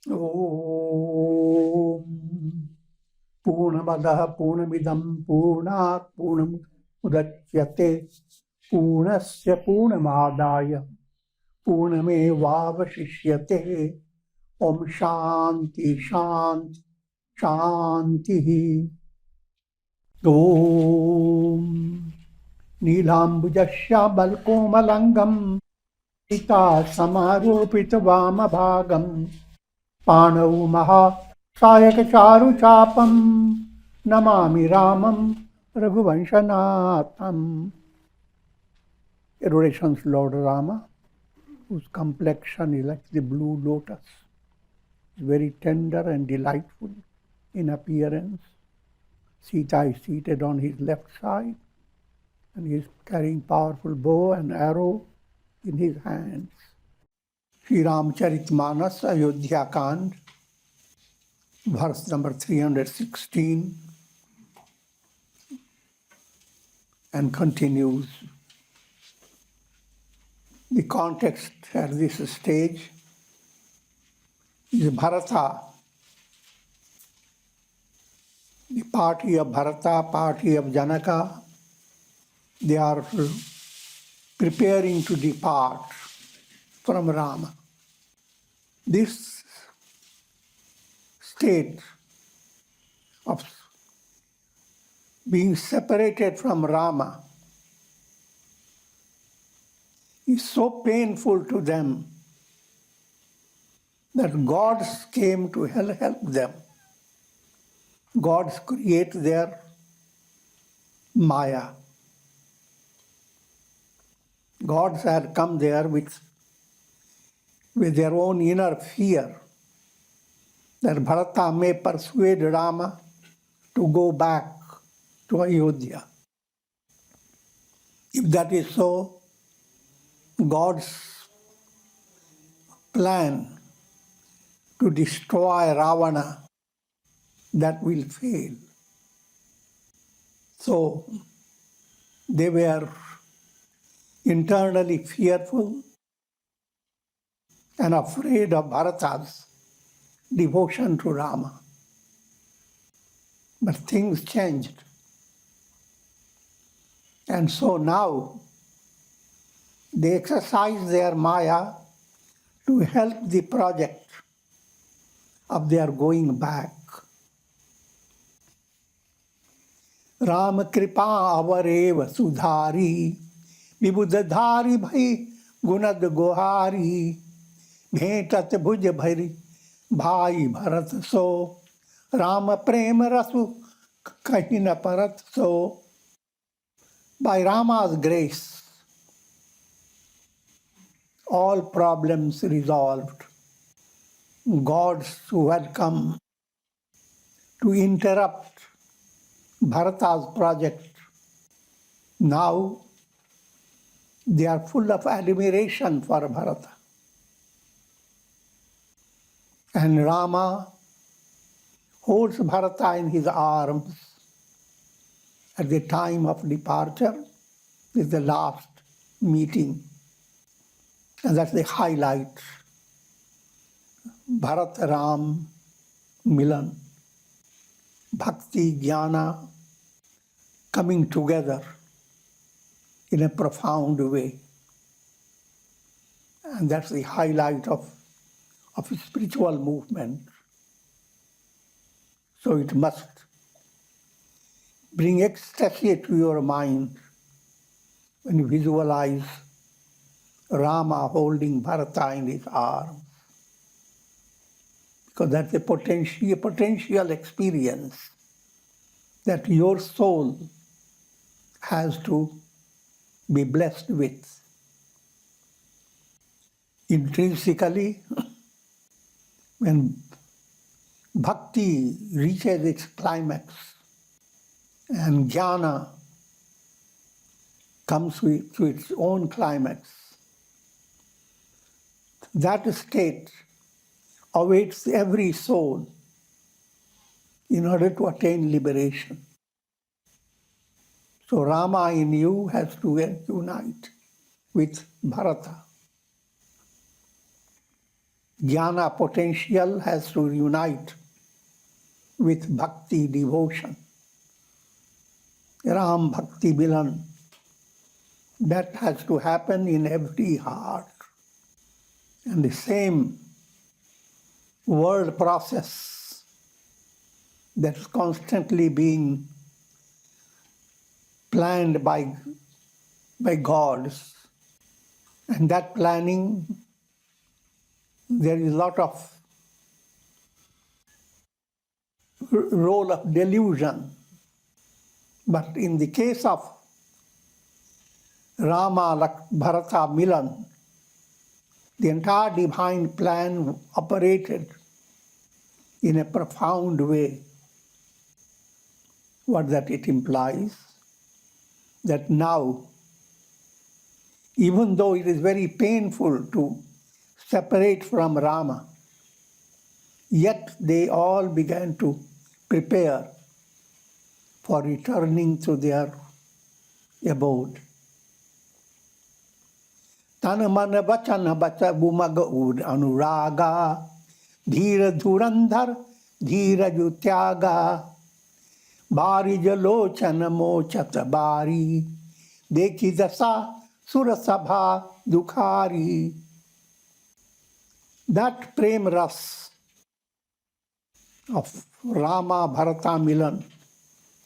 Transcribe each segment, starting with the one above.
Om Purnamadaha Purnamidam Purnat Purnamudachyate Purnasya Purnamadaya Purnamevavashishyate Om Shanti Shanti Shanti Om Neelambujashya Balkomalangam Sita Samaropita Vamabhagam Panau Maha Sayaka Charu Chapam Namami Ramam Raghuvanshanatham. Adorations Lord Rama, whose complexion is like the blue lotus, is very tender and delightful in appearance. Sita is seated on his left side, and he is carrying powerful bow and arrow in his hands. Sri Ramcharitmanas Ayodhya Kand, verse number 316, and continues. The context at this stage is Bharata, the party of Bharata, party of Janaka. They are preparing to depart from Rama. This state of being separated from Rama is so painful to them that gods came to help them. Gods create their Maya. Gods had come there with their own inner fear that Bharata may persuade Rama to go back to Ayodhya. If that is so, God's plan to destroy Ravana, that will fail. So they were internally fearful and afraid of Bharata's devotion to Rama. But things changed. And so now they exercise their Maya to help the project of their going back. Ram kripa avarev sudhari vibudhari bhai gunad gohari bhetat bhuj bhari bhai bharat so Ram prem rasu kahina parat so. By Rama's grace, all problems resolved. Gods who had come to interrupt Bharata's project, now they are full of admiration for Bharata. And Rama holds Bharata in his arms at the time of departure. This is the last meeting. And that's the highlight. Bharat Ram Milan. Bhakti, Jnana coming together in a profound way. And that's the highlight of spiritual movement. So it must bring ecstasy to your mind when you visualize Rama holding Bharata in his arms. Because that's a potential experience that your soul has to be blessed with. Intrinsically, when bhakti reaches its climax and jnana comes to its own climax, that state awaits every soul in order to attain liberation. So Rama in you has to unite with Bharata. Jnana potential has to unite with bhakti devotion. Ram Bhakti Milan. That has to happen in every heart. And the same word process that's constantly being planned by gods. And that planning, there is a lot of role of delusion. But in the case of Rama Bharata Milan, the entire divine plan operated in a profound way. What that it implies? That now, even though it is very painful to separate from Rama, yet they all began to prepare for returning to their abode. Tana mana bachana bacha bumaga ud anuraga, dhira dhurandhar, dhira jutyaga, bari jalochana mochata bari, dekhi dasa surasabha dukhari. That prem ras of Rama Bharata Milan,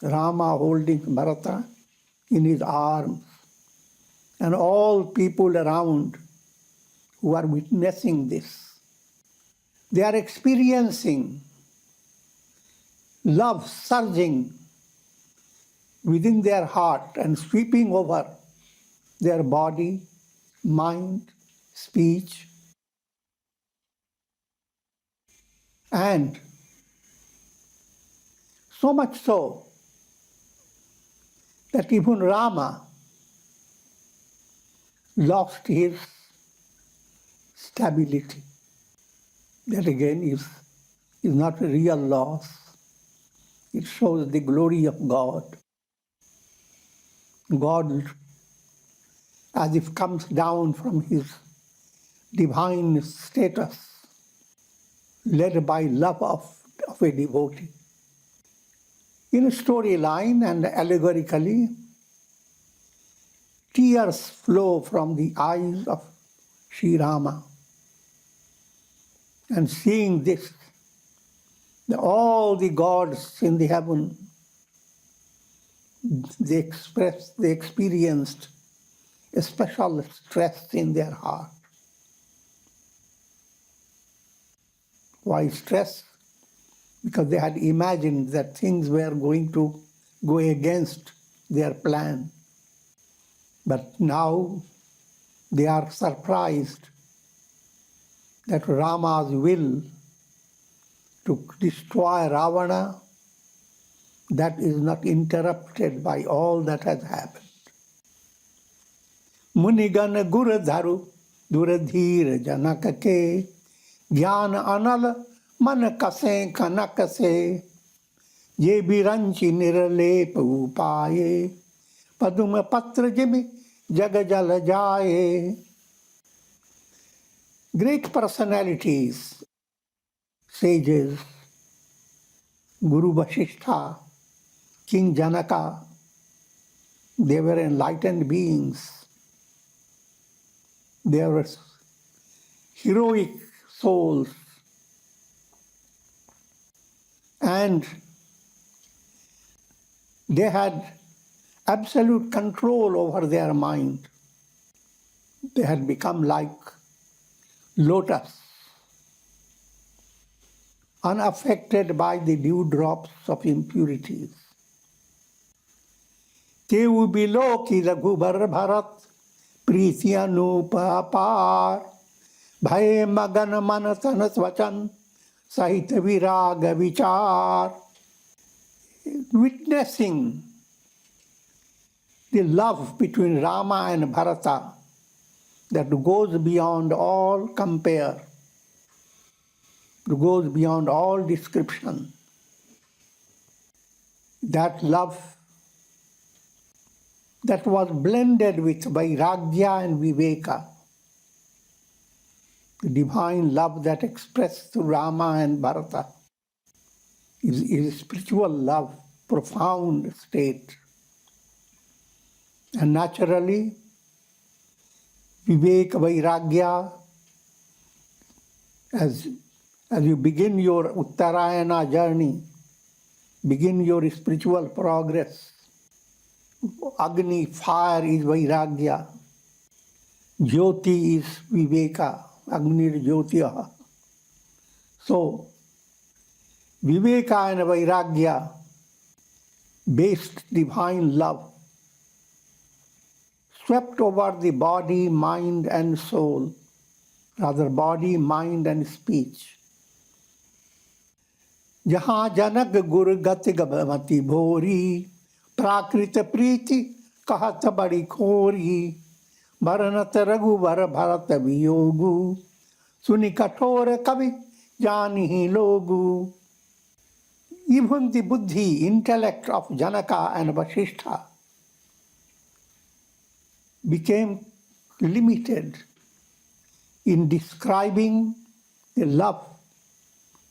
Rama holding Bharata in his arms, and all people around who are witnessing this, they are experiencing love surging within their heart and sweeping over their body, mind, speech, and so much so that even Rama lost his stability. That again is not a real loss. It shows the glory of God. God, as if comes down from his divine status, led by love of a devotee. In a storyline and allegorically, tears flow from the eyes of Sri Rama. And seeing this, all the gods in the heaven, they experienced a special stress in their heart. Why stress? Because they had imagined that things were going to go against their plan. But now they are surprised that Rama's will to destroy Ravana, that is not interrupted by all that has happened. Munigana Guradharu Duradhir Janakake Jnana Anala Manakase Kanakase Ye Biranchi Niralepa Upaye Paduma Patra Jimi Jagajala Jaye. Great personalities, sages, Guru Vasishtha, King Janaka, they were enlightened beings. They were heroic souls. And they had absolute control over their mind. They had become like lotus, unaffected by the dewdrops of impurities. Teu biloki raghubar bharat prithya nupapar bhaye magan manasana svachan sahita viraga vichar. Witnessing the love between Rama and Bharata that goes beyond all compare, goes beyond all description. That love that was blended with Vairagya and Viveka. The divine love that expressed through Rama and Bharata is spiritual love, profound state. And naturally, Vivek Vairagya, as you begin your Uttarayana journey, begin your spiritual progress, Agni, fire is Vairagya, Jyoti is Viveka, Agni Jyotiya. So, Viveka and Vairagya based divine love swept over the body, mind and soul, rather body, mind and speech. Jahan janak gur gati gabamati bhori, prakrita priti kahat badi khori, bharanat raghuvar bharat viyogu, suni kathor kavi jani logu. Even the buddhi, intellect of Janaka and Vasishtha became limited in describing the love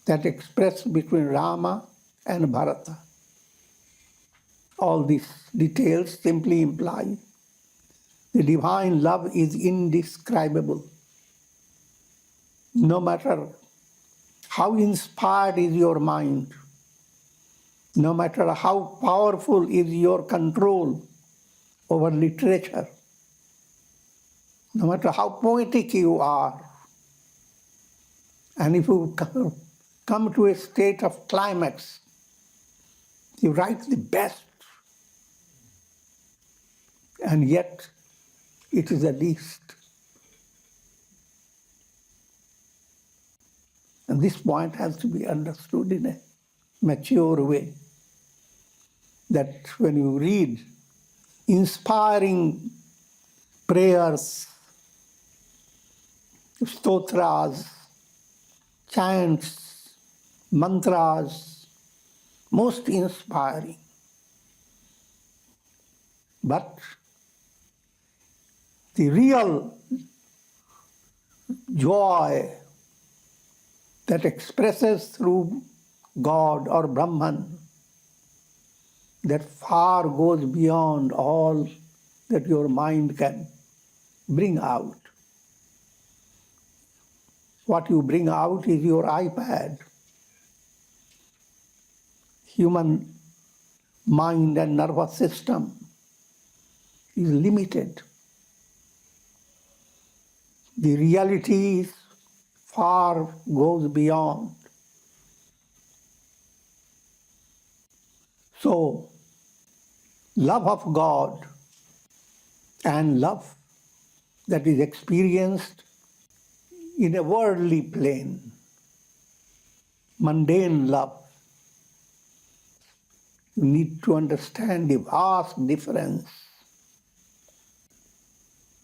that expressed between Rama and Bharata. All these details simply imply the divine love is indescribable. No matter how inspired is your mind, no matter how powerful is your control over literature, no matter how poetic you are, and if you come to a state of climax, you write the best, and yet it is the least. And this point has to be understood in a mature way, that when you read inspiring prayers, stotras, chants, mantras, most inspiring. But the real joy that expresses through God or Brahman, that far goes beyond all that your mind can bring out. What you bring out is your iPad. Human mind and nervous system is limited. The reality is far goes beyond. So, love of God and love that is experienced in a worldly plane, mundane love, you need to understand the vast difference.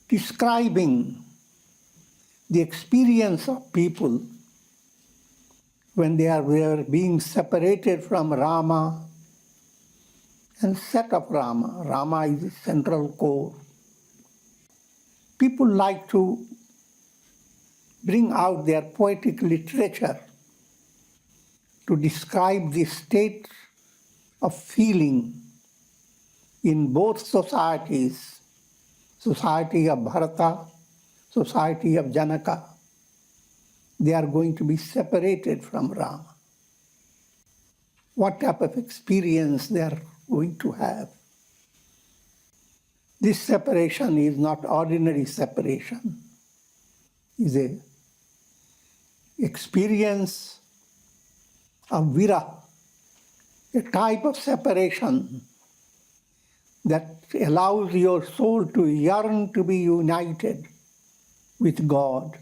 Describing the experience of people when they are being separated from Rama and set of Rama. Rama is the central core. People like to bring out their poetic literature to describe the state of feeling in both societies, society of Bharata, society of Janaka. They are going to be separated from Rama. What type of experience they are going to have? This separation is not ordinary separation. It's an experience of vira, a type of separation that allows your soul to yearn to be united with God.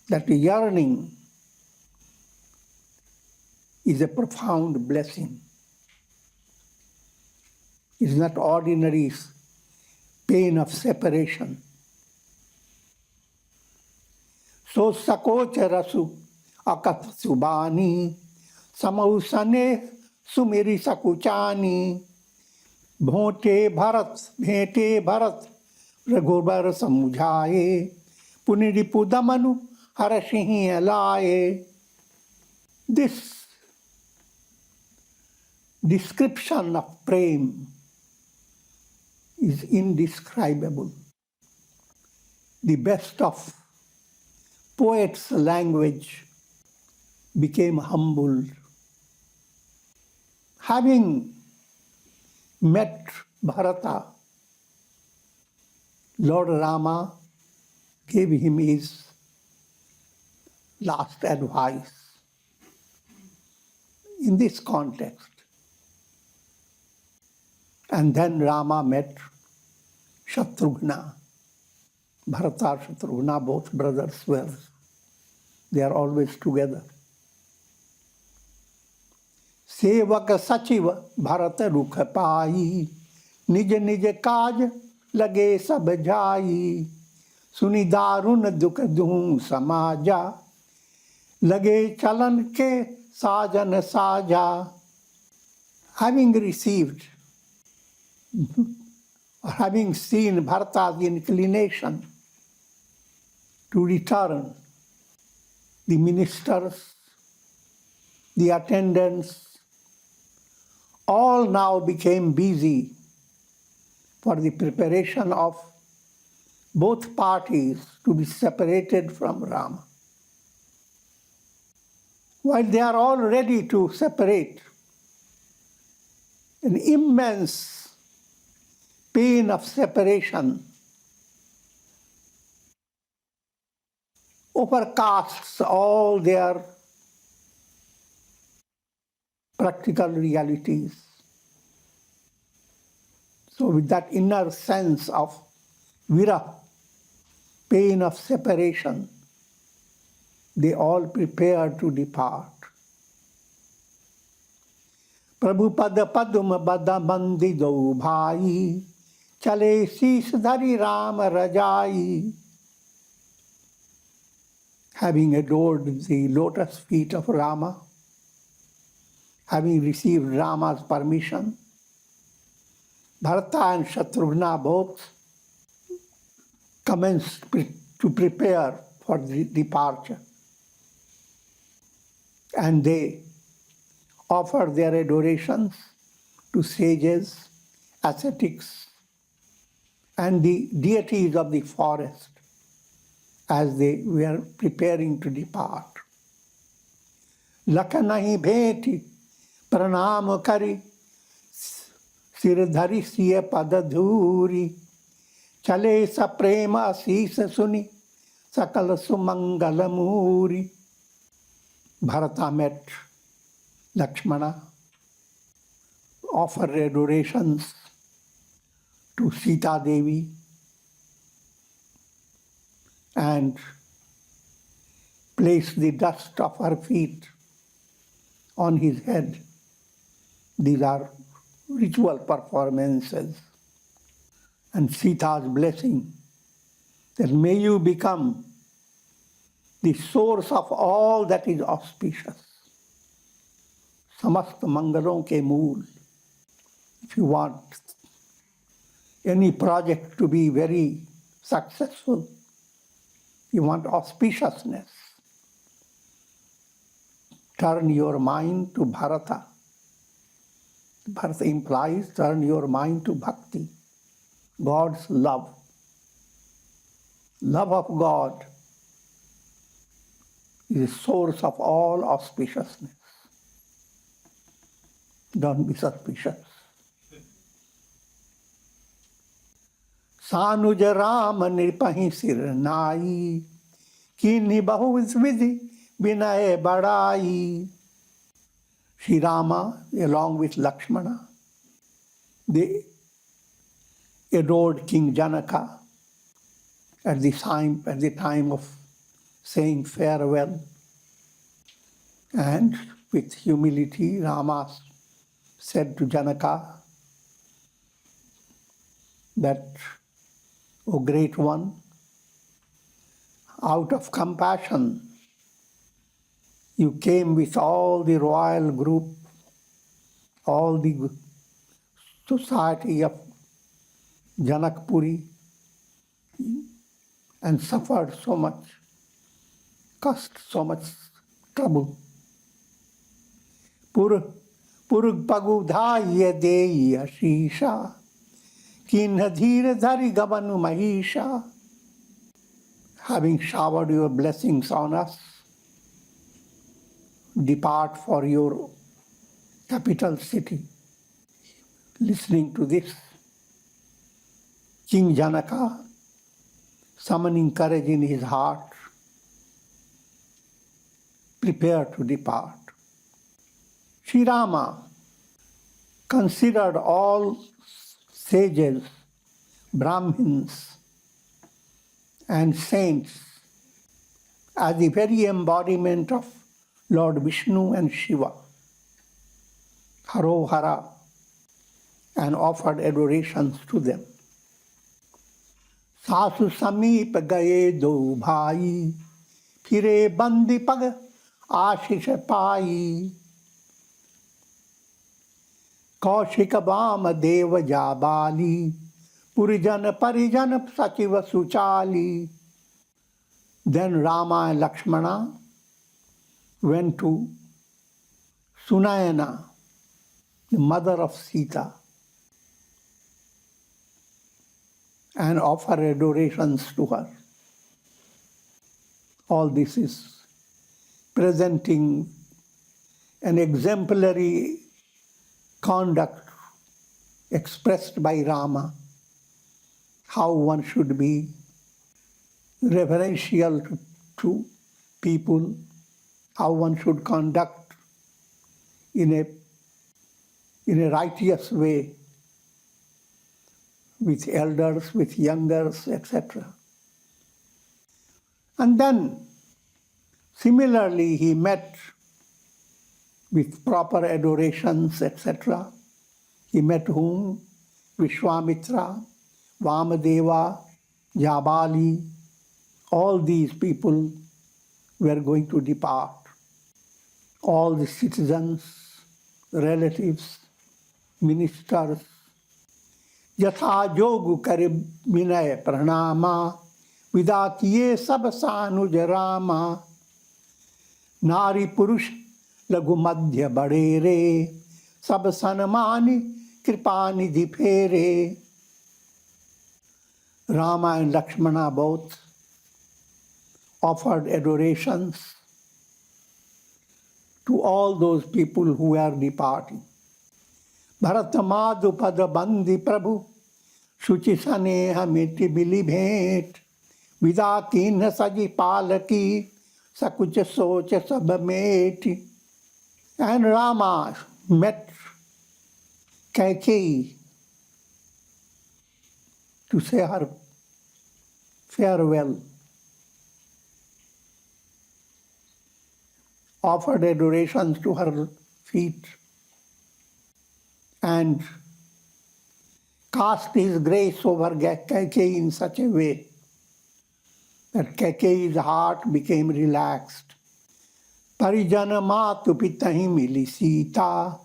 That yearning is a profound blessing. It's not ordinary pain of separation. So sakocha rasu akat subani samausane sumeri sakuchani bhote bharat bhete bharat raghubar samujhaye puniri pudamanu harashihi alaye. This description of prem is indescribable. The best of poets' language became humbled. Having met Bharata, Lord Rama gave him his last advice. In this context, and then Rama met Shatrughna. Bharata, Shatrughna, both brothers were, they are always together. सेवक सचिव भरत रुख पाई, निज निज काज लगे सब जाई, सुनि दारुण दुख दूं समाजा, लगे चलन के साजन साजा. Having received, or having seen Bharata's inclination to return, the ministers, the attendants, all now became busy for the preparation of both parties to be separated from Rama. While they are all ready to separate, an immense pain of separation overcasts all their practical realities. So with that inner sense of vira, pain of separation, they all prepare to depart. Prabhu pada padum bada bandi do bhai, chale sheesh dhari Ram rajai. Having adored the lotus feet of Rama, having received Rama's permission, Bharata and Shatrughna both commenced to prepare for the departure. And they offer their adorations to sages, ascetics, and the deities of the forest as they were preparing to depart. Lakanahi bheti pranam kari, sirdhari siya padadhuri, chale sa prema asisa suni, sakala sumangalamuri. Bharata met Lakshmana, offered adorations to Sita Devi, and placed the dust of her feet on his head. These are ritual performances. And Sita's blessing, that may you become the source of all that is auspicious. Samast mangalon ke mool. If you want any project to be very successful, you want auspiciousness, turn your mind to Bharata. Bharata implies turn your mind to bhakti, God's love. Love of God is the source of all auspiciousness. Don't be suspicious. Sanuj Ram nirpahi sir nai, kini bahu vidhi vinay badai. Sri Rama, along with Lakshmana, they adored King Janaka at the time of saying farewell. And with humility, Rama said to Janaka that, O great one, out of compassion, you came with all the royal group, all the society of Janakpuri, and suffered so much. caused so much trouble. Purug pagu dhaya deya shisha, kinha dhira dhari gavanu mahisha. Having showered your blessings on us, depart for your capital city. Listening to this, King Janaka, summoning courage in his heart, prepared to depart. Sri Rama considered all sages, Brahmins, and saints as the very embodiment of Lord Vishnu and Shiva, Haro Hara, and offered adorations to them. Sasu Samip gaye do bhai, phire bandi pag ashish pai. Kaushika Vama Deva Jabali, Purijan Parijan Sachiva Suchali. Then Rama and Lakshmana went to Sunayana, the mother of Sita, and offered adorations to her. All this is presenting an exemplary conduct expressed by Rama, how one should be reverential to people, how one should conduct in a righteous way with elders, with youngers, etc. And then, similarly, he met with proper adorations, etc. He met whom? Vishwamitra, Vamadeva, Jabali, all these people were going to depart. All the citizens, relatives, ministers, Yatha Jogu Karib Vinay Pranama, Vidatiye Sabasanuj Rama, Nari Purush Lagu Madhya Badere, Sabasanamani Kripani Dipere. Rama and Lakshmana both offered adorations to all those people who are departing. Bharatamadu Padabandi Prabhu, Shuchi Saneha Miti Bili Bhet, Vidatin Saji Palaki, Sakucha Socha Sabameti. And Rama met Kaikeyi to say her farewell, offered adorations to her feet, and cast his grace over Kaikeyi in such a way that Kaikeyi's heart became relaxed. Parijana matu pitahi mili Sita,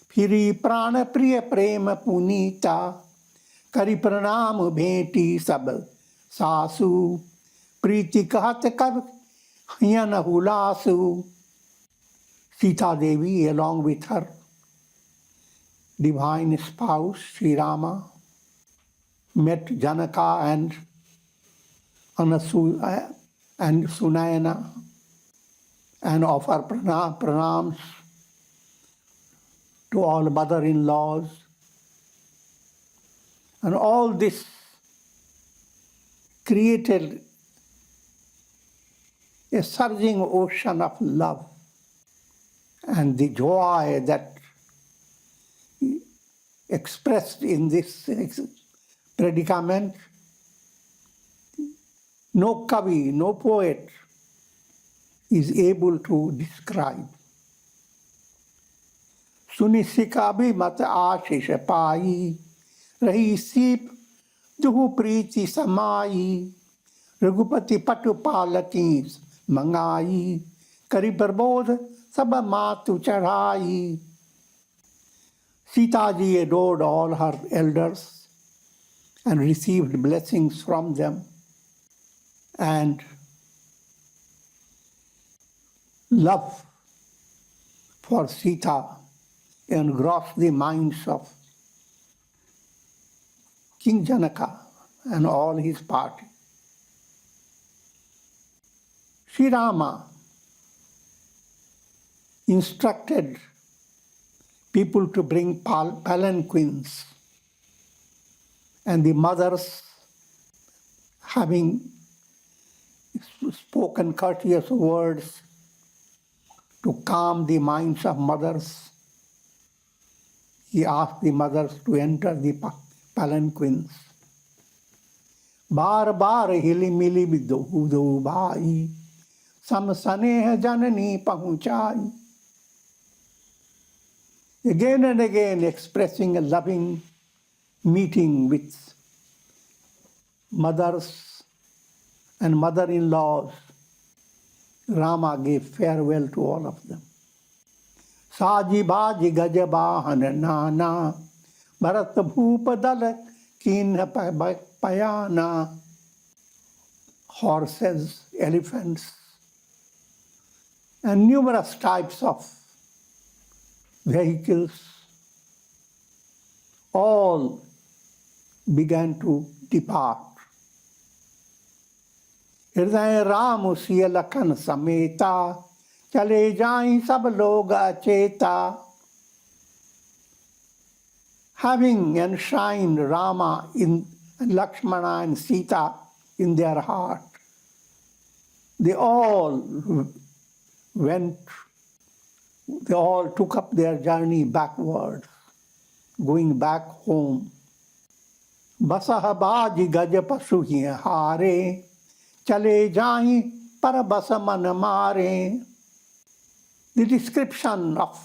phiri prana priya prema punita, kari pranam bheti sab sasu, priti kahat kar hyana hulasu. Sita Devi, along with her divine spouse, Sri Rama, met Janaka and Sunayana and offer pranams to all mother-in-laws. And all this created a surging ocean of love, and the joy that expressed in this predicament, no kavi, no poet is able to describe. Sunisika bhi mat ashish pai, rahi sip duhu priti samai, Raghupati patu palaki mangai, kari barbod sab matu chadhai. Sita ji adored all her elders and received blessings from them. And love for Sita engrossed the minds of King Janaka and all his party. Sri Rama instructed people to bring palanquins, and the mothers, having spoken courteous words to calm the minds of mothers, he asked the mothers to enter the palanquins. बार बार हिली मिली दो भाई सम स्नेह जननी पहुंचाई. Again and again expressing a loving meeting with mothers and mother-in-laws, Rama gave farewell to all of them. Saji baji gajabahan nana Bharat bhupadala kinha payana. Horses, elephants, and numerous types of vehicles all began to depart. हृदय राम सिय लखन समेता चले जाएं सब लोग अचेता. Having enshrined Rama in Lakshmana and Sita in their heart, they all took up their journey backwards, going back home. Basah baji gaj pasu hi hare chale jaएं par bas man mare. The description of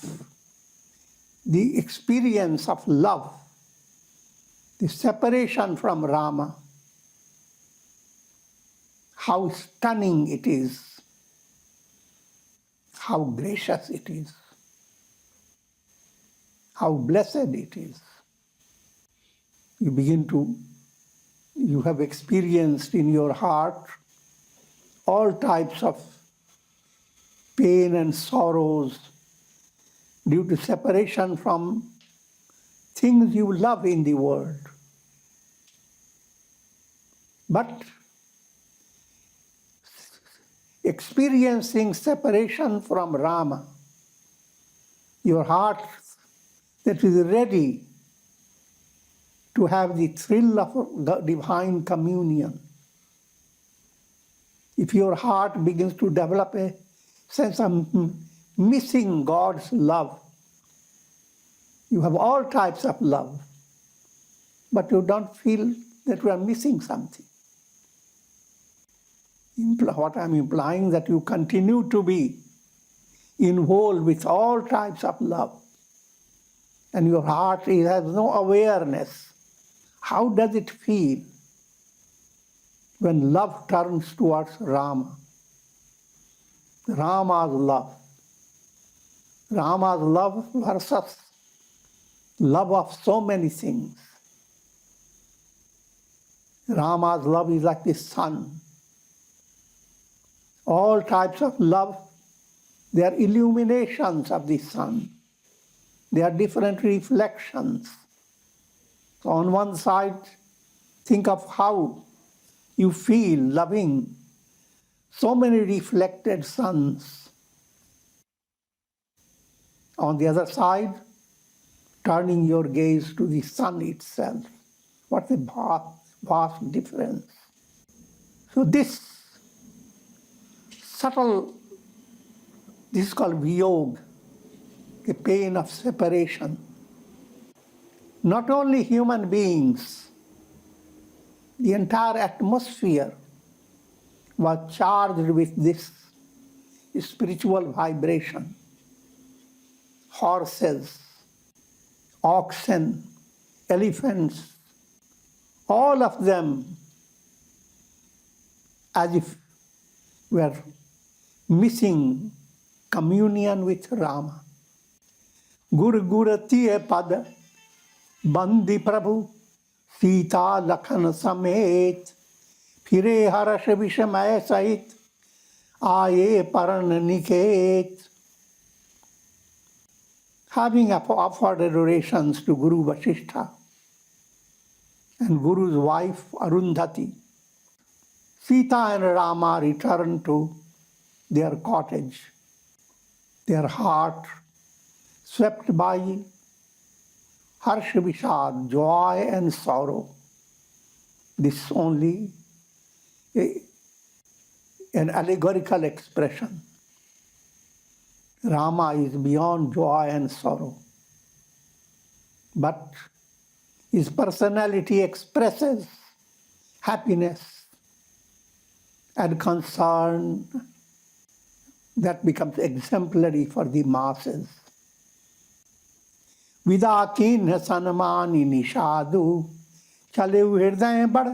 the experience of love, the separation from Rama, how stunning it is, how gracious it is, how blessed it is. You have experienced in your heart all types of pain and sorrows due to separation from things you love in the world. But experiencing separation from Rama, your heart that is ready to have the thrill of divine communion. If your heart begins to develop a sense of missing God's love, you have all types of love, but you don't feel that you are missing something. What I'm implying that you continue to be involved with all types of love, and your heart has no awareness. How does it feel when love turns towards Rama? Rama's love. Rama's love versus love of so many things. Rama's love is like the sun. All types of love, they are illuminations of the sun. They are different reflections. So on one side, think of how you feel loving so many reflected suns. On the other side, turning your gaze to the sun itself. What a vast difference. So this is called viyog, the pain of separation. Not only human beings, the entire atmosphere was charged with this spiritual vibration. Horses, oxen, elephants, all of them as if were missing communion with Rama. Gur guratiye pad bandi prabhu Sita lakhan samet phire harash vishamay sahit Aye Parananiket. Having offered adorations to Guru Vasishtha and Guru's wife Arundhati, Sita and Rama returned to their cottage, their heart swept by Harsh Vishad, joy and sorrow. This only an allegorical expression. Rama is beyond joy and sorrow, but his personality expresses happiness and concern that becomes exemplary for the masses. विदा कीन्ह सन्मानि निषादु चले हृदय बड़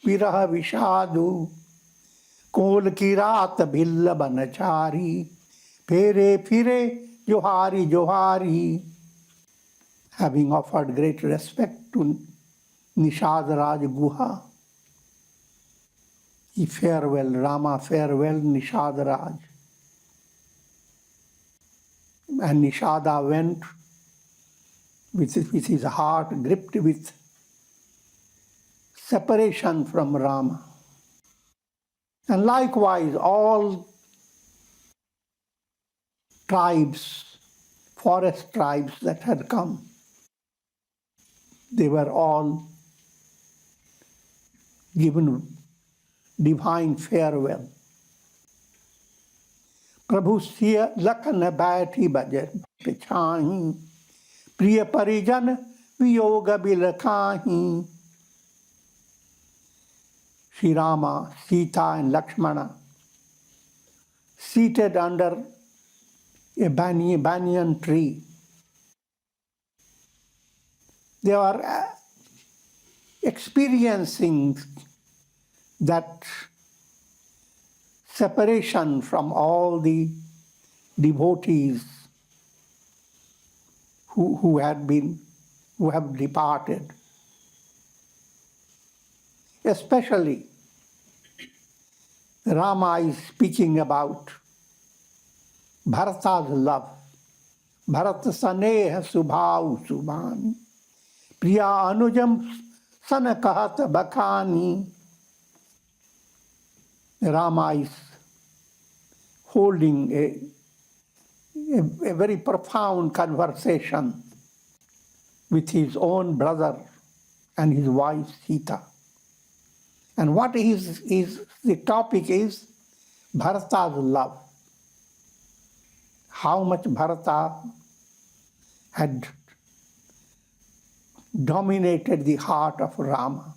विरह विषादु कोल की रात भिल्ल बनचारी फेरे फिरे Johari Johari. Having offered great respect to Nishad Raj Guha, he Rama farewell Nishad Raj. And Nishada went with his heart gripped with separation from Rama. And likewise, all tribes, forest tribes that had come, they were all given divine farewell. प्रभु सिय लखन बैठी buzzer पिछाही प्रिय परिजन वियोग बिलखाही. Sri Rama, Sita and Lakshmana seated under a banyan tree. They are experiencing that separation from all the devotees who have departed. Especially, Rama is speaking about Bharata's love. Bharata saneha subhau subhani priya anujam sana kahata bakhani. Rama is holding a very profound conversation with his own brother and his wife Sita. And what is the topic is Bharata's love. How much Bharata had dominated the heart of Rama.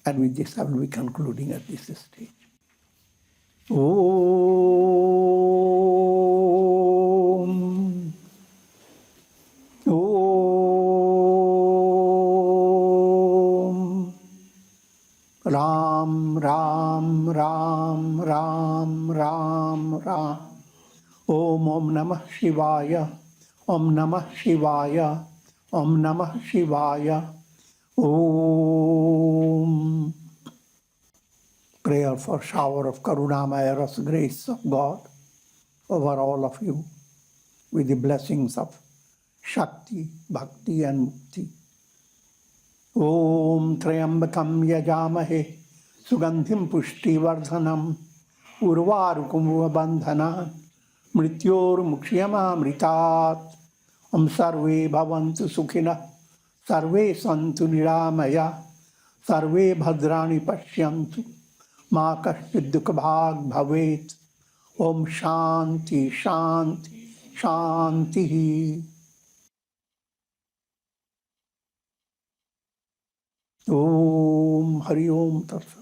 And with this I will be concluding at this stage. Om Om Ram Ram Ram Ram Ram Ram. Om Namah Shivaya. Om Namah Shivaya. Om Namah Shivaya. Om. Prayer for shower of Karunamaya Ras grace of God over all of you with the blessings of Shakti, Bhakti and Mukti. Om Trayambakam Yajamahe Sugandhim Pushti Vardhanam Urvarukum Bandhana Mrityor Mukshiyama Mritat. Om Sarve Bhavantu Sukhina Sarve Santu Niramaya Sarve Bhadrani Pashyantu Ma Kashchid Dukha Bhag Bhavet. Om Shanti Shanti Shanti. Om Hari Om Tat Sat.